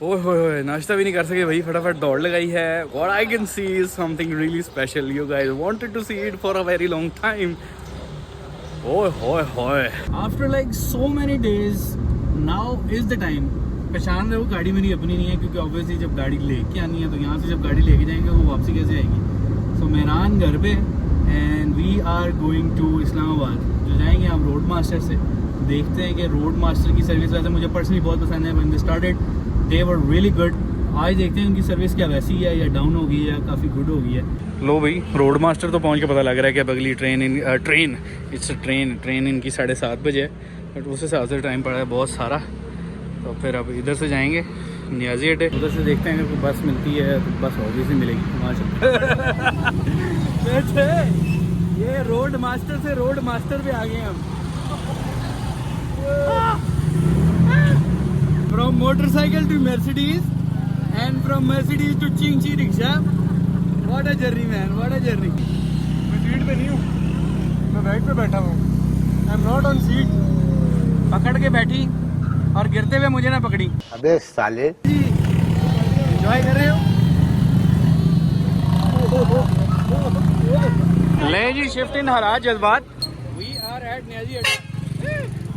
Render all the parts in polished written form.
ओए होए होए, नाश्ता भी नहीं कर सके भाई, फटाफट दौड़ लगाई है। What I can see is something really special. You guys wanted to see it for a very long time. ओए होए होए, After like so many days, now is the time. पहचान रहे हो, गाड़ी मेरी अपनी नहीं है क्योंकि ऑब्वियसली जब गाड़ी लेके आनी है तो यहाँ से जब गाड़ी लेके जाएंगे वो वापसी कैसे आएगी। सो मेहरान घर पे and we are going to Islamabad. जो जाएंगे हम रोड मास्टर से, देखते हैं कि रोड मास्टर की सर्विस वैसे मुझे पर्सनली बहुत पसंद है। When they started they were really good. आज देखते हैं उनकी सर्विस क्या वैसी है या डाउन हो गई है या काफ़ी गुड हो गई है। लो भाई, रोड मास्टर तो पहुंच के पता लग रहा है कि अब अगली ट्रेन इनकी 7:30 बजे है, बट उस हिसाब से टाइम पड़ा है बहुत सारा। तो फिर अब इधर से जाएंगे नियाजी अड्डे, उधर से देखते हैं अगर कोई बस मिलती है तो बस ऑब्वियसली मिलेगी वहाँ से। ये रोड मास्टर से रोड मास्टर पे आ गए हम। From motorcycle to Mercedes and from Mercedes to Chingchi rickshaw. What a journey man, what a journey. मैं सीट पे नहीं हूँ, मैं बैक पे बैठा हूँ। I am not on seat. पकड़ के बैठी और गिरते हुए मुझे ना पकड़ी। अबे साले, एंजॉय कर रहे हो? ले जी, शिफ्ट इन हराज जज्बात। वी आर एट नियाजी अड्डा।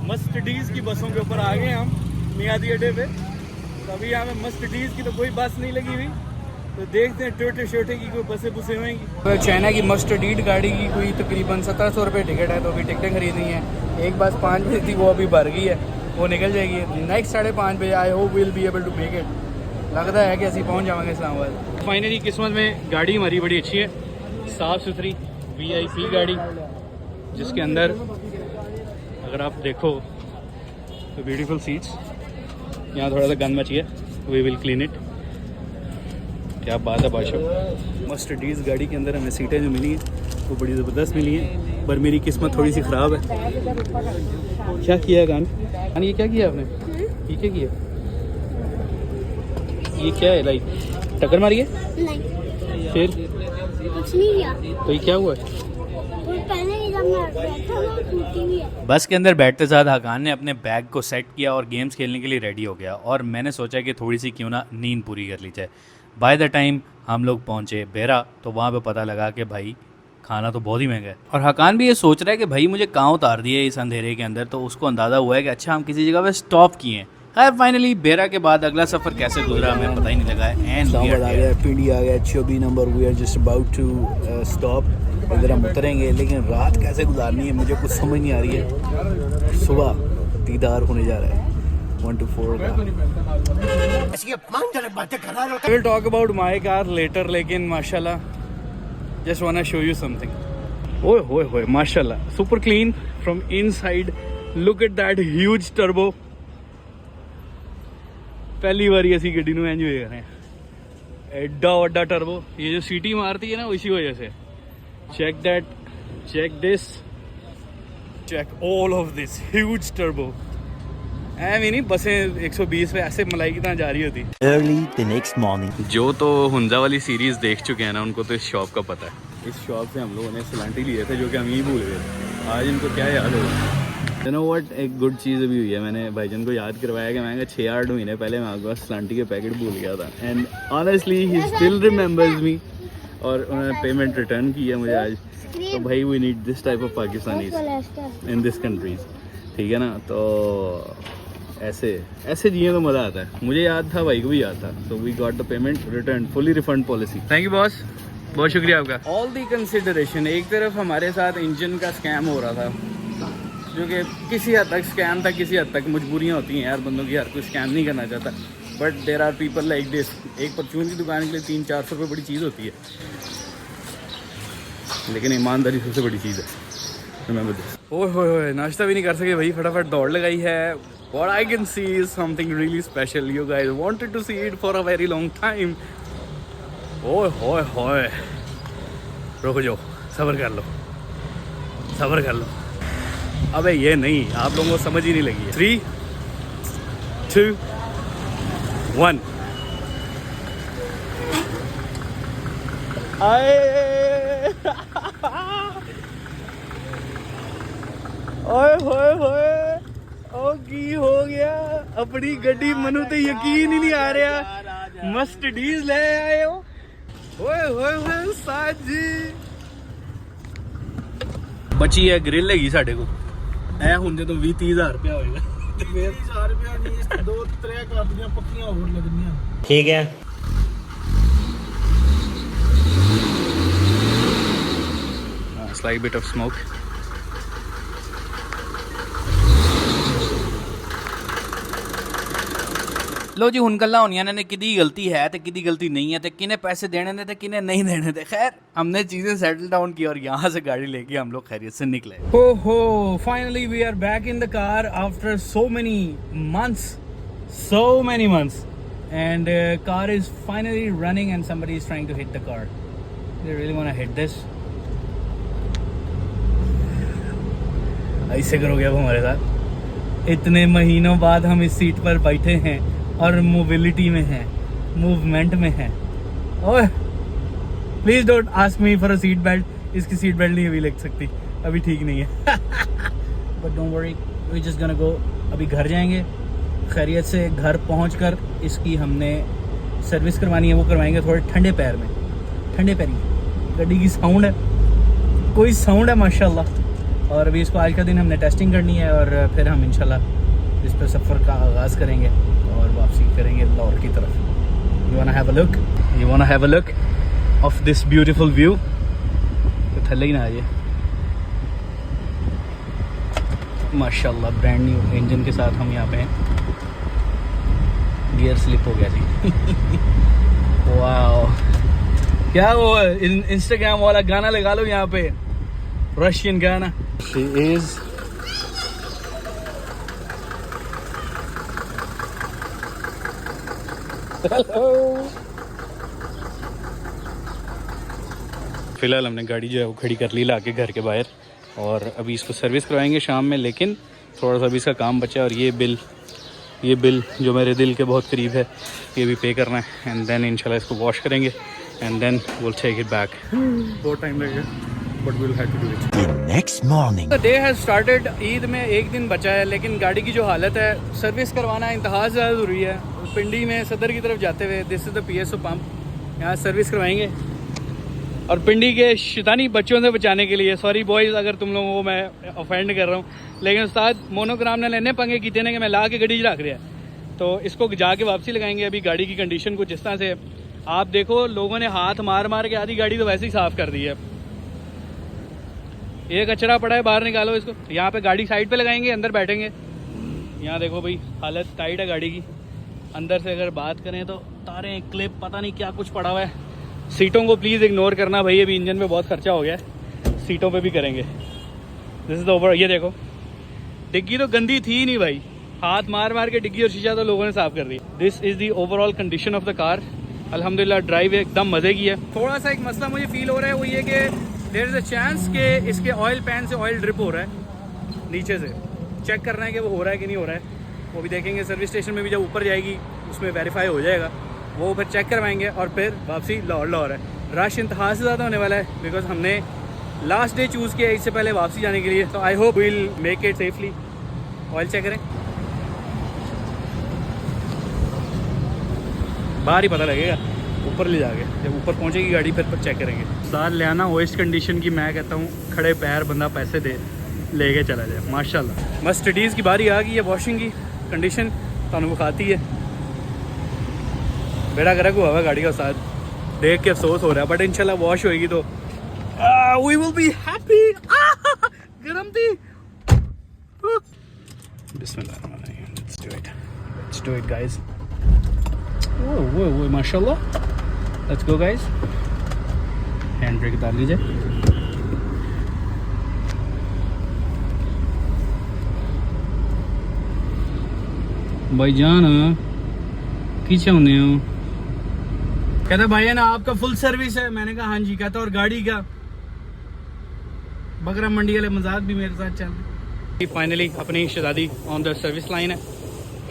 मर्सिडीज की बसों के ऊपर आ गए हम नियाजी अड्डे पे। अभी यहाँ पे मर्सिडीज की तो कोई बस नहीं लगी हुई, तो देखते हैं टोटे शोटे की कोई बसें बुसें होंगी। तो चाइना की मर्सिडीज गाड़ी की कोई तकरीबन 1700 रुपये टिकट है, तो अभी टिकटें खरीदनी है। एक बस 5 बजे थी, वो अभी भर गई है, वो निकल जाएगी नेक्स्ट 5:30 बजे। I hope will be able to make it. लगता है कि ऐसे पहुँच जाएंगे इस्लामाबाद। फाइनली किस्मत में गाड़ी हमारी बड़ी अच्छी है, साफ़ सुथरी VIP गाड़ी, जिसके अंदर अगर आप देखो तो ब्यूटीफुल सीट्स। यहाँ थोड़ा सा गंद मची है, वी विल क्लीन इट। क्या बात है बादशाह। मर्सिडीज गाड़ी के अंदर हमें सीटें जो मिली हैं वो बड़ी ज़बरदस्त मिली हैं, पर मेरी किस्मत थोड़ी सी ख़राब है। क्या किया है कान, ये क्या किया आपने? ये क्या किया? ये क्या है, लाइक टक्कर मारी है? नहीं, फिर कुछ नहीं किया। तो ये क्या हुआ है? बस के अंदर बैठते साथ हकान ने अपने बैग को सेट किया और गेम्स खेलने के लिए रेडी हो गया, और मैंने सोचा कि थोड़ी सी क्यों ना नींद पूरी कर ली जाए। बाय द टाइम हम लोग पहुंचे बेरा, तो वहाँ पे पता लगा कि भाई खाना तो बहुत ही महंगा है, और हकान भी ये सोच रहा है कि भाई मुझे कहाँ उतार दिए इस अंधेरे के अंदर। तो उसको अंदाज़ा हुआ है कि अच्छा हम किसी जगह पे स्टॉप किए हैं। खैर फाइनली बेरा के बाद अगला सफ़र कैसे गुजरा हमें पता ही नहीं लगा है। एंड आ गया, पीडी आ गया, 24 number. We are just about to stop. इधर हम उतरेंगे, लेकिन रात कैसे गुजारनी है मुझे कुछ समझ नहीं आ रही है। सुबह दीदार होने जा रहा है 1 to 4 का। I will talk about my car later, लेकिन माशाल्लाह just wanna show you something. ओए होए होए, माशाल्लाह super clean from inside. Look at that huge turbo. पहली बार ऐसी गड्डी ਨੂੰ एंजॉय कर रहे हैं। एड्डा वड्डा टर्बो, ये जो सीटी मारती है ना इसी वजह से। Check that, check this, check all of this huge turbo. ऐ नहीं बसें 120 पे ऐसे मलाई की तरह जा रही होती। early the next morning. जो तो हुंजा वाली सीरीज देख चुके हैं ना, उनको तो इस शॉप का पता है। इस शॉप से हम लोगों ने सलांटी लिए थे, जो कि हम ही भूल गए। आज इनको क्या याद होगा। You know what, एक गुड चीज़ अभी हुई है। मैंने भाईजान को याद करवाया कि मैं 6-8 महीने पहले मैं आपके पास सलांटी के पैकेट भूल गया था, and honestly he still remembers me, और उन्होंने पेमेंट रिटर्न की है मुझे आज। तो भाई we need this type of Pakistanis in this countries, ठीक है ना। तो ऐसे जिए तो मज़ा आता है। मुझे याद था, भाई को भी याद था। तो we got the payment return, fully refund policy. Thank you boss, बहुत शुक्रिया आपका। ऑल दी कंसिडरेशन, एक तरफ हमारे साथ इंजन का स्कैम हो रहा था, जो कि किसी हद तक स्कैम था, किसी हद तक मजबूरियाँ होती हैं यार बंदों की, हर कोई स्कैम नहीं करना चाहता। But there are people like this. एक परचून की दुकान के लिए 300-400 रुपये बड़ी चीज़ होती है, लेकिन ईमानदारी सबसे बड़ी चीज़ है। Remember this. ओए होए होए, नाश्ता भी नहीं कर सके भाई, फटाफट दौड़ लगाई है। What I can see is something really special. You guys wanted to see it for a very long time. ओए होए होए, रुक जाओ, सब्र कर लो, सब्र कर लो। अबे ये नहीं, आप लोगों को समझ ही नहीं लगी है। 3, 2, 1। आए ओए होए होए, ओ की हो गया अपनी गड्डी मनु ते यकीन ही नहीं आ रहा मर्सिडीज ले आए हो ओए उस्ताद जी बची है ग्रिल हैगी साडे को ਐ ਹੁਣ ਜਦੋਂ 20-30,000 ਰੁਪਇਆ ਹੋਏਗਾ ਤੇ ਫਿਰ 20,000 ਰੁਪਇਆ ਨਹੀਂ 2-3 ਕੱਪ ਦੀਆਂ ਪੱਕੀਆਂ ਹੋਰ ਲੱਗਣੀਆਂ ठीक है slight bit of smoke लो जी हुन गल्लां होनियां ने किदी गलती है ते किदी गलती नहीं है ते किने पैसे देने ने ते किने नहीं देने थे खैर हमने चीज़ें सेटल डाउन की और यहाँ से गाड़ी लेके हम लोग खैरियत से निकले हो finally we are back in the car after so many months and car is finally running and somebody is trying to hit the car they really want to hit this ऐसे करोगे अब हमारे साथ इतने महीनों बाद हम इस सीट पर बैठे हैं और मोबिलिटी में है मूवमेंट में है ओए please don't ask me for a seat belt इसकी सीट बेल्ट नहीं अभी लग सकती अभी ठीक नहीं है but don't worry we just gonna go अभी घर जाएंगे खैरियत से घर पहुंचकर इसकी हमने सर्विस करवानी है वो करवाएंगे थोड़े ठंडे पैर में ठंडे पैरी गाड़ी की साउंड है कोई साउंड है माशाल्लाह और अभी इसको आज का दिन हमने टेस्टिंग करनी है और फिर हम इंशाल्लाह इस पर सफ़र का आगाज़ करेंगे और वापसी करेंगे लाहौर की तरफ you वांना have a look of this beautiful view तो थल्ले ही ना आइए माशाल्लाह ब्रांड न्यू इंजन के साथ हम यहाँ पे हैं गियर स्लिप हो गया जी वाह क्या वो इंस्टाग्राम वाला गाना लगा लो यहाँ पे रशियन गाना शी इज फिलहाल हमने गाड़ी जो है वो खड़ी कर ली लाके घर के बाहर और अभी इसको सर्विस करवाएंगे शाम में लेकिन थोड़ा सा अभी इसका काम बचा है और ये बिल जो मेरे दिल के बहुत करीब है ये भी पे करना है एंड देन इंशाल्लाह इसको वॉश करेंगे and then will take it back बहुत टाइम लगेगा but we will have to do it The next morning. The day has started Eid में एक दिन बचा है लेकिन गाड़ी की जो हालत है सर्विस करवाना इंतहा ज़्यादा ज़रूरी है पिंडी में सदर की तरफ जाते हुए this is the PSO pump यहाँ सर्विस करवाएंगे और पिंडी के शैतानी बच्चों से बचाने के लिए सॉरी बॉयज़ अगर तुम लोगों को मैं ऑफेंड कर रहा हूँ लेकिन उस्ताद मोनोग्राम ने लेने पंगे कीते ने कि मैं ला के गड्डी रख रहा है तो इसको जाके वापसी लगाएंगे अभी गाड़ी की कंडीशन कुछ इस तरह से आप देखो लोगों ने हाथ मार मार के आधी गाड़ी तो वैसे ही साफ़ कर दी है ये कचरा पड़ा है बाहर निकालो इसको यहाँ पे गाड़ी साइड पे लगाएंगे अंदर बैठेंगे यहाँ देखो भाई हालत टाइट है गाड़ी की अंदर से अगर बात करें तो तारें क्लिप पता नहीं क्या कुछ पड़ा हुआ है सीटों को प्लीज़ इग्नोर करना भाई अभी इंजन पे बहुत खर्चा हो गया है सीटों पे भी करेंगे दिस इज़ द ओवर ये देखो डिग्गी तो गंदी थी नहीं भाई हाथ मार मार के डिग्गी और शीशा तो लोगों ने साफ़ कर दी this is the overall condition of the car अल्हम्दुलिल्लाह ड्राइव एकदम मज़े की है थोड़ा सा एक मसला मुझे फील हो रहा है वो ये कि देयर इज़ अ चांस कि इसके ऑयल पैन से ऑयल ड्रिप हो रहा है नीचे से चेक करना है कि वो हो रहा है कि नहीं हो रहा है वो भी देखेंगे सर्विस स्टेशन में भी जब ऊपर जाएगी उसमें वेरीफाई हो जाएगा वो फिर चेक करवाएंगे और फिर वापसी लाहौर है रश इंतहा से ज़्यादा होने वाला है बिकॉज हमने लास्ट डे चूज़ किया इससे पहले वापसी जाने के लिए तो I hope will make it safely oil check करें बाहर ही पता लगेगा ऊपर ले जाके जब ऊपर पहुंचेगी गाड़ी फिर चेक करेंगे साल ले आना वेस्ट कंडीशन की मैं कहता हूँ खड़े पैर बंदा पैसे दे लेके चला जाए माशाल्लाह मर्सिडीज़ की बारी आ गई है वॉशिंग की कंडीशन तुहानू विखाती है बेड़ा गर्क हुआ है गाड़ी का साथ देख के अफसोस हो रहा है बट इंशाल्लाह वॉश होएगी तो वी विल बी हैप्पी गरम थी बिस्मिल्लाह लेट्स डू इट गाइस वो माशाल्लाह let's go guys hand brake डाल लीजिए भाईजान की चाहते हो कहता भाई ना आपका फुल सर्विस है मैंने कहा हाँ जी कहता और गाड़ी का बकरा मंडी वाले मजाक भी मेरे साथ चल रहे फाइनली अपनी शहजादी ऑन द सर्विस लाइन है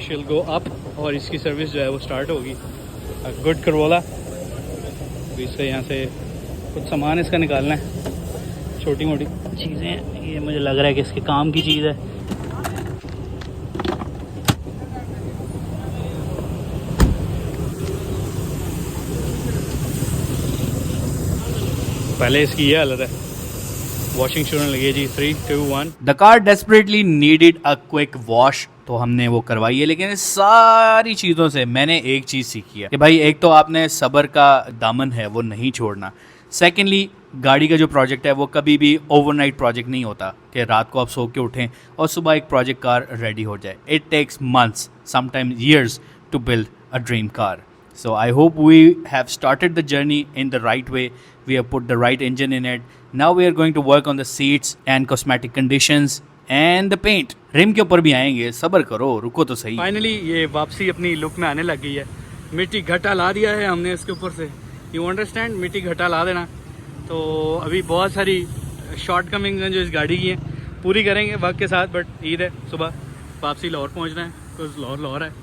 शील गो अप और इसकी सर्विस जो है वो स्टार्ट होगी गुड करवोला अभी इससे यहाँ से कुछ सामान इसका निकालना है छोटी मोटी चीज़ें ये मुझे लग रहा है कि इसके काम की चीज़ है पहले इसकी ये हालत है, वॉशिंग शुरू होने लगी है जी। 3, 2, 1। The car desperately needed a quick wash, तो हमने वो करवाई है। लेकिन इस सारी चीज़ों से मैंने एक चीज़ सीखी है कि भाई एक तो आपने सब्र का दामन है वो नहीं छोड़ना। सेकेंडली, गाड़ी का जो प्रोजेक्ट है वो कभी भी ओवरनाइट प्रोजेक्ट नहीं होता कि रात को आप सो के उठें और सुबह एक प्रोजेक्ट कार रेडी हो जाए। It takes months, sometimes years to build a dream car. So I hope we have started the journey in the right way. We have put the right engine in it. Now we are going to work on the seats and cosmetic conditions and the paint. Rim के ऊपर भी आएंगे, सब्र करो, रुको तो सही. Finally ये वापसी अपनी लुक में आने लग गई है। मिट्टी घटा ला दिया है हमने इसके ऊपर से, यू अंडरस्टैंड, मिट्टी घटा ला देना। तो अभी बहुत सारी शॉर्ट कमिंग्स हैं जो इस गाड़ी की हैं, पूरी करेंगे वक्त के साथ। बट ईद है, सुबह वापसी लाहौर पहुँचना है, बिकॉज लाहौर है।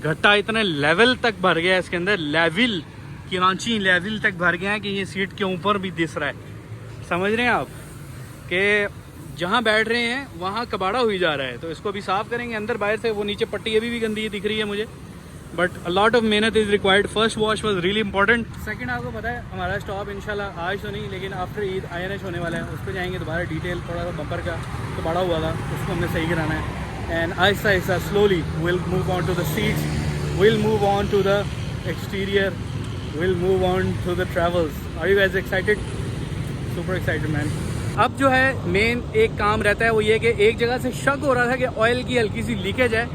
घट्टा इतने लेवल तक भर गया है इसके अंदर, लेवल कराची लेवल तक भर गया है कि ये सीट के ऊपर भी दिस रहा है। समझ रहे हैं आप कि जहाँ बैठ रहे हैं वहाँ कबाड़ा हुई जा रहा है। तो इसको भी साफ़ करेंगे अंदर बाहर से। वो नीचे पट्टी अभी भी गंदी दिख रही है मुझे, बट अ लॉट ऑफ मेहनत is required. First wash was really important. Second, आपको पता है हमारा स्टॉप इंशाल्लाह आज तो नहीं लेकिन आफ्टर ईद INH होने वाला है, उस पर जाएंगे दोबारा। डिटेल थोड़ा सा बम्पर का कबाड़ा हुआ था, उसको हमने सही कराना है। And Aahista Aahista slowly we'll move on to the seats, we'll move on to the exterior, we'll move on to the travels. Are you guys excited? Super excited man. अब जो है मेन एक काम रहता है वो ये कि एक जगह से शक हो रहा था कि ऑयल की हल्की सी लीकेज है,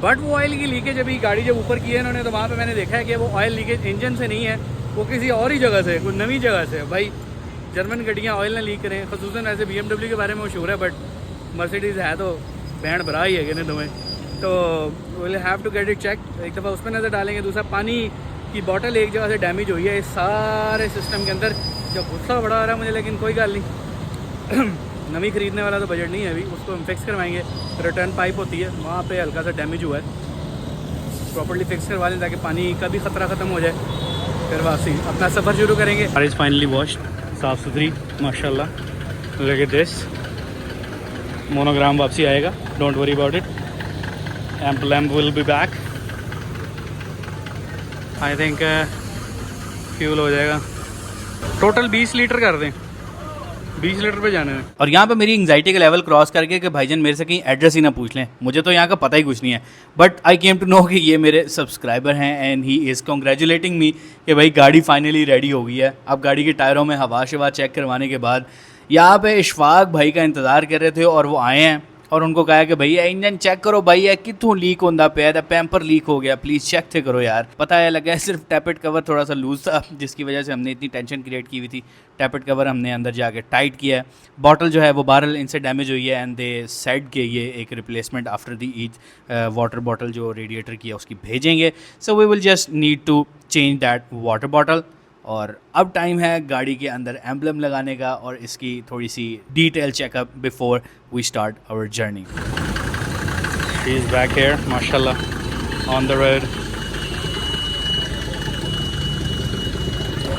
बट वो ऑयल की लीकेज अभी गाड़ी जब ऊपर की है इन्होंने तो वहाँ पे मैंने देखा है कि वो ऑयल लीकेज इंजन से नहीं है, वो किसी और ही जगह से, कोई नवी जगह से। भाई जर्मन गाड़ियाँ ऑयल ना लीक करें, खसूसन ऐसे BMW के बारे में मशहूर है, बट मर्सिडीज़ है तो बैंड भरा ही है कि नहीं तुम्हें। तो will have to get it check. एक दफ़ा उस पर नज़र डालेंगे। दूसरा, पानी की बॉटल एक जगह से डैमेज हुई है इस सारे सिस्टम के अंदर, जब गुस्सा बड़ा आ रहा है मुझे, लेकिन कोई गल नहीं। नवी ख़रीदने वाला तो बजट नहीं है अभी, उसको हम फिक्स करवाएंगे। रिटर्न पाइप होती है वहाँ पे हल्का सा डैमेज हुआ है, प्रॉपर्ली फिक्स करवा लें ताकि पानी का भी ख़तरा ख़त्म हो जाए। फिर वापसी अपना सफ़र शुरू करेंगे। कार इज़ फाइनली वॉश्ड, साफ़ सुथरी माशाल्लाह। लुक एट दिस, मोनोग्राम वापसी आएगा, don't worry about it. Amp lamp will be back. I think fuel हो जाएगा। टोटल 20 लीटर कर दें, 20 लीटर पे जाने में। और यहाँ पे मेरी एंग्जाइटी का लेवल क्रॉस करके कि भाईजान मेरे से कहीं एड्रेस ही ना पूछ लें, मुझे तो यहाँ का पता ही कुछ नहीं है। But I came to know कि ये मेरे सब्सक्राइबर हैं and he is congratulating me कि भाई गाड़ी फाइनली रेडी हो गई है। अब गाड़ी के टायरों में हवा शवा चेक करवाने के बाद यहाँ पे इशफाक भाई का इंतज़ार कर रहे थे और वो आए हैं और उनको कहा कि भैया इंजन चेक करो, भैया कितों लीक होंदा पे, पैम्पर लीक हो गया, प्लीज़ चेक थे करो यार। पता है लगा है सिर्फ टैपेट कवर थोड़ा सा लूज़ था, जिसकी वजह से हमने इतनी टेंशन क्रिएट की हुई थी। टैपेट कवर हमने अंदर जाके टाइट किया है। बॉटल जो है वो बहरहाल इनसे डैमेज हुई है एंड दे सेड के ये एक रिप्लेसमेंट आफ्टर द ईद वाटर बॉटल जो रेडिएटर की है उसकी भेजेंगे। So we will just need to change that water bottle. और अब टाइम है गाड़ी के अंदर एम्बलम लगाने का और इसकी थोड़ी सी detail checkup before we start our journey. She is back here माशाल्लाह ऑन द रोड।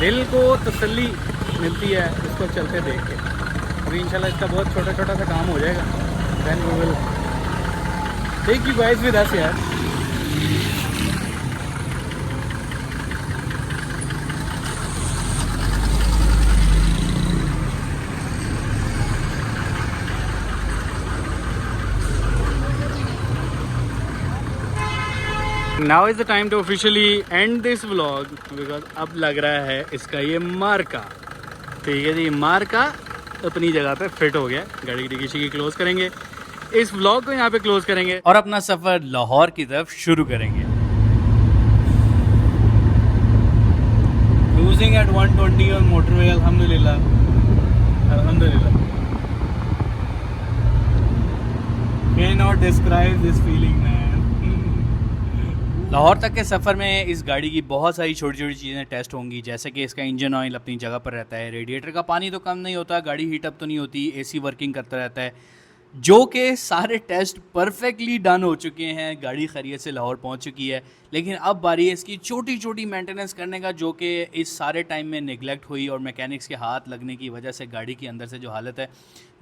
दिल को तसल्ली मिलती है इसको चलते देख के। अभी इंशाल्लाह इसका बहुत छोटा छोटा सा काम हो जाएगा, then we will take you guys with us यार। Now is the time to officially end this vlog because अब लग रहा है इसका ये मार्का, ठीक है जी, मार्का अपनी जगह पे फिट हो गया। गाड़ी की डिक्की क्लोज करेंगे, इस vlog को यहाँ पे क्लोज करेंगे और अपना सफ़र लाहौर की तरफ शुरू करेंगे। Cruising at 120 on motorway, अल्हम्दुलिल्लाह अल्हम्दुलिल्लाह। Cannot describe this feeling man। Lahore तक के सफ़र में इस गाड़ी की बहुत सारी छोटी छोटी चीज़ें टेस्ट होंगी, जैसे कि इसका इंजन ऑयल अपनी जगह पर रहता है, रेडिएटर का पानी तो कम नहीं होता, गाड़ी हीट अप तो नहीं होती, AC वर्किंग करता रहता है, जो कि सारे टेस्ट परफेक्टली डन हो चुके हैं। गाड़ी खैरियत से लाहौर पहुंच चुकी है, लेकिन अब बारी है इसकी छोटी छोटी मेंटेनेंस करने का, जो कि इस सारे टाइम में निगलेक्ट हुई और मैकेनिक्स के हाथ लगने की वजह से गाड़ी की अंदर से जो हालत है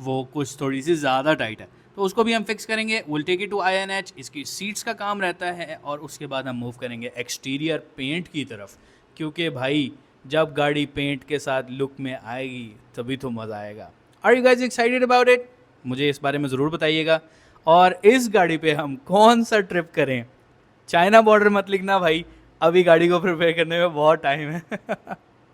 वो कुछ थोड़ी सी ज़्यादा टाइट है। तो उसको भी हम फिक्स करेंगे। Will take it to INH। इसकी सीट्स का काम रहता है और उसके बाद हम मूव करेंगे एक्सटीरियर पेंट की तरफ, क्योंकि भाई जब गाड़ी पेंट के साथ लुक में आएगी तभी तो मज़ा आएगा। Are you guys excited about it? मुझे इस बारे में ज़रूर बताइएगा। और इस गाड़ी पे हम कौन सा ट्रिप करें, चाइना बॉर्डर मत लिखना भाई, अभी गाड़ी को प्रिपेयर करने में बहुत टाइम है।